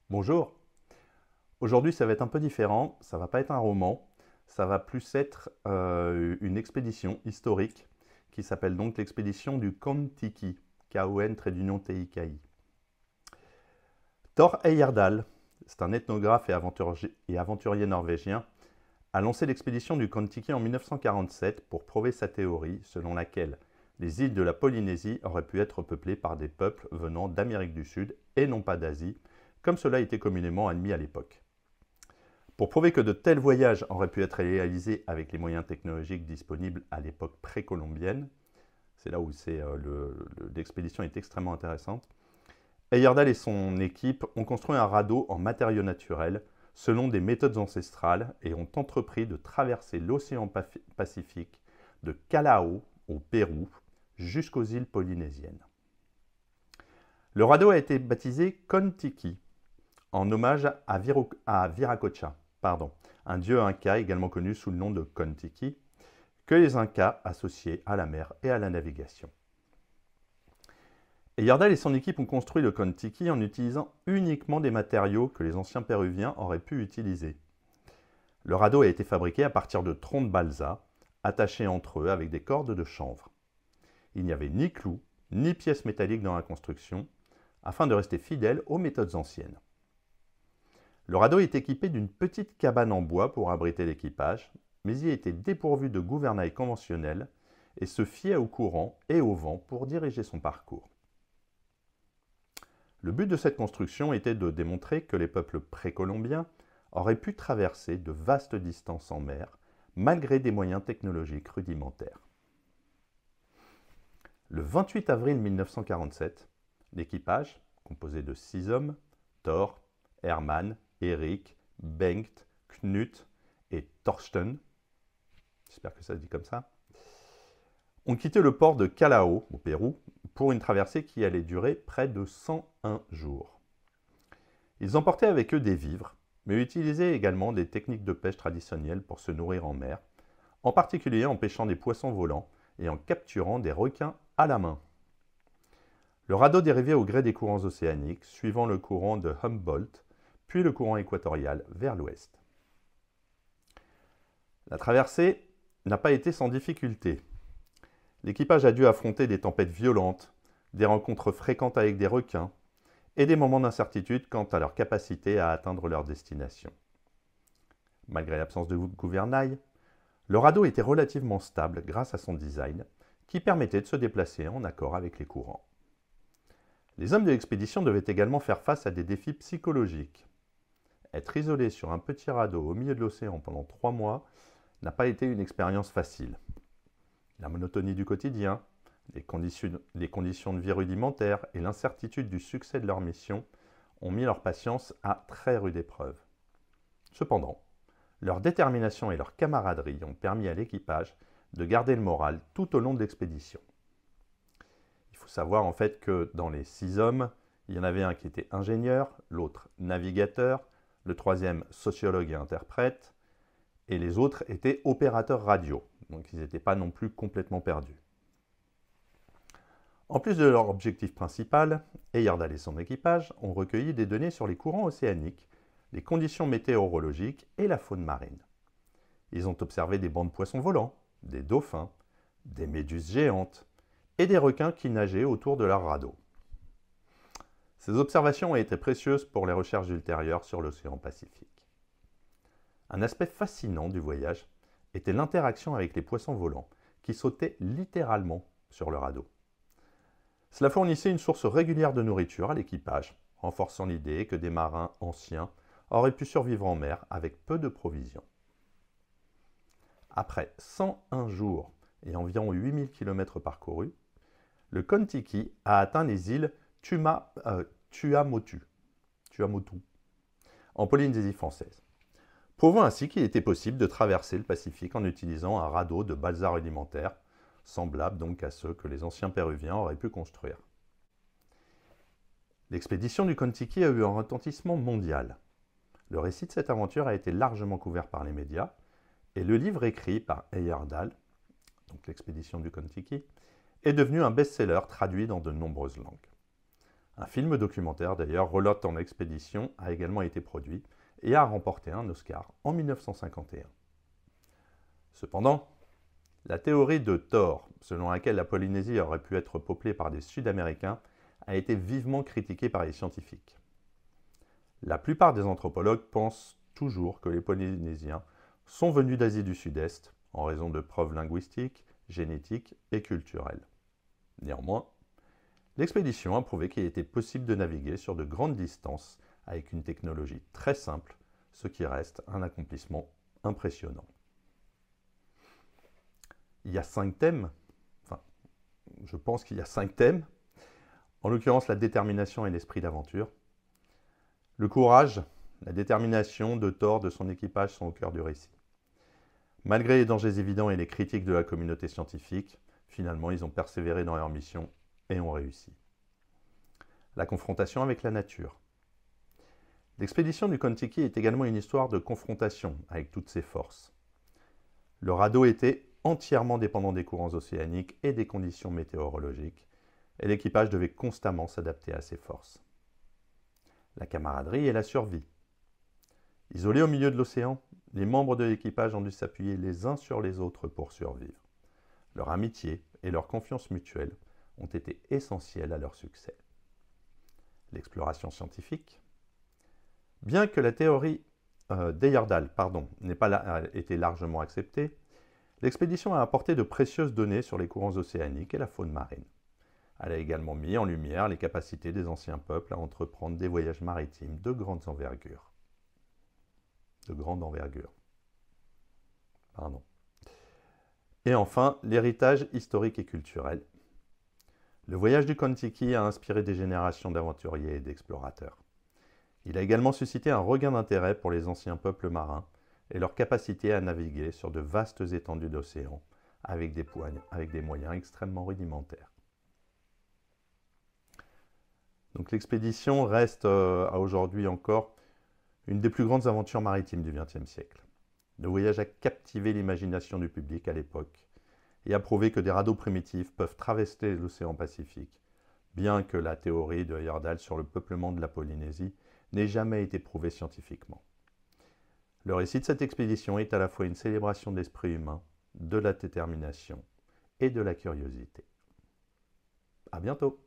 Bonjour, aujourd'hui ça va être un peu différent, ça va pas être un roman, ça va plus être une expédition historique qui s'appelle donc l'expédition du Kon-Tiki, K-O-N-T-I-K-I. Thor Heyerdahl, c'est un ethnographe et aventurier norvégien, a lancé l'expédition du Kon-Tiki en 1947 pour prouver sa théorie selon laquelle les îles de la Polynésie auraient pu être peuplées par des peuples venant d'Amérique du Sud et non pas d'Asie, comme cela était communément admis à l'époque. Pour prouver que de tels voyages auraient pu être réalisés avec les moyens technologiques disponibles à l'époque précolombienne, c'est là où l'expédition est extrêmement intéressante, Heyerdahl et son équipe ont construit un radeau en matériaux naturels selon des méthodes ancestrales et ont entrepris de traverser l'océan Pacifique de Callao au Pérou jusqu'aux îles polynésiennes. Le radeau a été baptisé Kon-Tiki en hommage à Viracocha, un dieu inca également connu sous le nom de Kon-Tiki, que les Incas associaient à la mer et à la navigation. Heyerdahl et son équipe ont construit le Kon-Tiki en utilisant uniquement des matériaux que les anciens péruviens auraient pu utiliser. Le radeau a été fabriqué à partir de troncs de balsa, attachés entre eux avec des cordes de chanvre. Il n'y avait ni clous, ni pièces métalliques dans la construction, afin de rester fidèle aux méthodes anciennes. Le radeau est équipé d'une petite cabane en bois pour abriter l'équipage, mais il était dépourvu de gouvernail conventionnel et se fiait au courant et au vent pour diriger son parcours. Le but de cette construction était de démontrer que les peuples précolombiens auraient pu traverser de vastes distances en mer malgré des moyens technologiques rudimentaires. Le 28 avril 1947, l'équipage, composé de 6 hommes, Thor, Hermann, Eric, Bengt, Knut et Torsten, j'espère que ça se dit comme ça, ont quitté le port de Callao, au Pérou, pour une traversée qui allait durer près de 101 jours. Ils emportaient avec eux des vivres, mais utilisaient également des techniques de pêche traditionnelles pour se nourrir en mer, en particulier en pêchant des poissons volants et en capturant des requins à la main. Le radeau dérivait au gré des courants océaniques, suivant le courant de Humboldt, puis le courant équatorial vers l'ouest. La traversée n'a pas été sans difficulté. L'équipage a dû affronter des tempêtes violentes, des rencontres fréquentes avec des requins et des moments d'incertitude quant à leur capacité à atteindre leur destination. Malgré l'absence de gouvernail, le radeau était relativement stable grâce à son design qui permettait de se déplacer en accord avec les courants. Les hommes de l'expédition devaient également faire face à des défis psychologiques. Être isolé sur un petit radeau au milieu de l'océan pendant 3 mois n'a pas été une expérience facile. La monotonie du quotidien, les conditions de vie rudimentaires et l'incertitude du succès de leur mission ont mis leur patience à très rude épreuve. Cependant, leur détermination et leur camaraderie ont permis à l'équipage de garder le moral tout au long de l'expédition. Il faut savoir en fait que dans les 6 hommes, il y en avait un qui était ingénieur, l'autre navigateur, le troisième sociologue et interprète, et les autres étaient opérateurs radio, donc ils n'étaient pas non plus complètement perdus. En plus de leur objectif principal, Heyerdahl et son équipage ont recueilli des données sur les courants océaniques, les conditions météorologiques et la faune marine. Ils ont observé des bancs de poissons volants, des dauphins, des méduses géantes et des requins qui nageaient autour de leur radeau. Ces observations ont été précieuses pour les recherches ultérieures sur l'océan Pacifique. Un aspect fascinant du voyage était l'interaction avec les poissons volants qui sautaient littéralement sur le radeau. Cela fournissait une source régulière de nourriture à l'équipage, renforçant l'idée que des marins anciens auraient pu survivre en mer avec peu de provisions. Après 101 jours et environ 8000 km parcourus, le Kon-Tiki a atteint les îles Tuamotu, en Polynésie française, prouvant ainsi qu'il était possible de traverser le Pacifique en utilisant un radeau de balsa rudimentaire, semblable donc à ceux que les anciens péruviens auraient pu construire. L'expédition du Kon-Tiki a eu un retentissement mondial. Le récit de cette aventure a été largement couvert par les médias, et le livre écrit par Heyerdahl, donc l'expédition du Kon-Tiki, est devenu un best-seller traduit dans de nombreuses langues. Un film documentaire d'ailleurs relatant l'expédition a également été produit et a remporté un Oscar en 1951. Cependant, la théorie de Thor, selon laquelle la Polynésie aurait pu être peuplée par des Sud-Américains, a été vivement critiquée par les scientifiques. La plupart des anthropologues pensent toujours que les Polynésiens sont venus d'Asie du Sud-Est en raison de preuves linguistiques, génétiques et culturelles. Néanmoins, l'expédition a prouvé qu'il était possible de naviguer sur de grandes distances avec une technologie très simple, ce qui reste un accomplissement impressionnant. Il y a 5 thèmes, enfin, je pense qu'il y a 5 thèmes, en l'occurrence la détermination et l'esprit d'aventure. Le courage, la détermination de Thor de son équipage sont au cœur du récit. Malgré les dangers évidents et les critiques de la communauté scientifique, finalement ils ont persévéré dans leur mission et ont réussi. La confrontation avec la nature. L'expédition du Kon-Tiki est également une histoire de confrontation avec toutes ses forces. Le radeau était entièrement dépendant des courants océaniques et des conditions météorologiques, et l'équipage devait constamment s'adapter à ces forces. La camaraderie et la survie. Isolés au milieu de l'océan, les membres de l'équipage ont dû s'appuyer les uns sur les autres pour survivre. Leur amitié et leur confiance mutuelle ont été essentielles à leur succès. L'exploration scientifique. Bien que la théorie d'Heyerdahl n'ait pas été largement acceptée, l'expédition a apporté de précieuses données sur les courants océaniques et la faune marine. Elle a également mis en lumière les capacités des anciens peuples à entreprendre des voyages maritimes de grande envergure. Et enfin, l'héritage historique et culturel. Le voyage du Kon-Tiki a inspiré des générations d'aventuriers et d'explorateurs. Il a également suscité un regain d'intérêt pour les anciens peuples marins et leur capacité à naviguer sur de vastes étendues d'océan avec des moyens extrêmement rudimentaires. Donc l'expédition reste à aujourd'hui encore une des plus grandes aventures maritimes du XXe siècle. Le voyage a captivé l'imagination du public à l'époque et a prouvé que des radeaux primitifs peuvent traverser l'océan Pacifique, bien que la théorie de Heyerdahl sur le peuplement de la Polynésie n'ait jamais été prouvée scientifiquement. Le récit de cette expédition est à la fois une célébration de l'esprit humain, de la détermination et de la curiosité. À bientôt!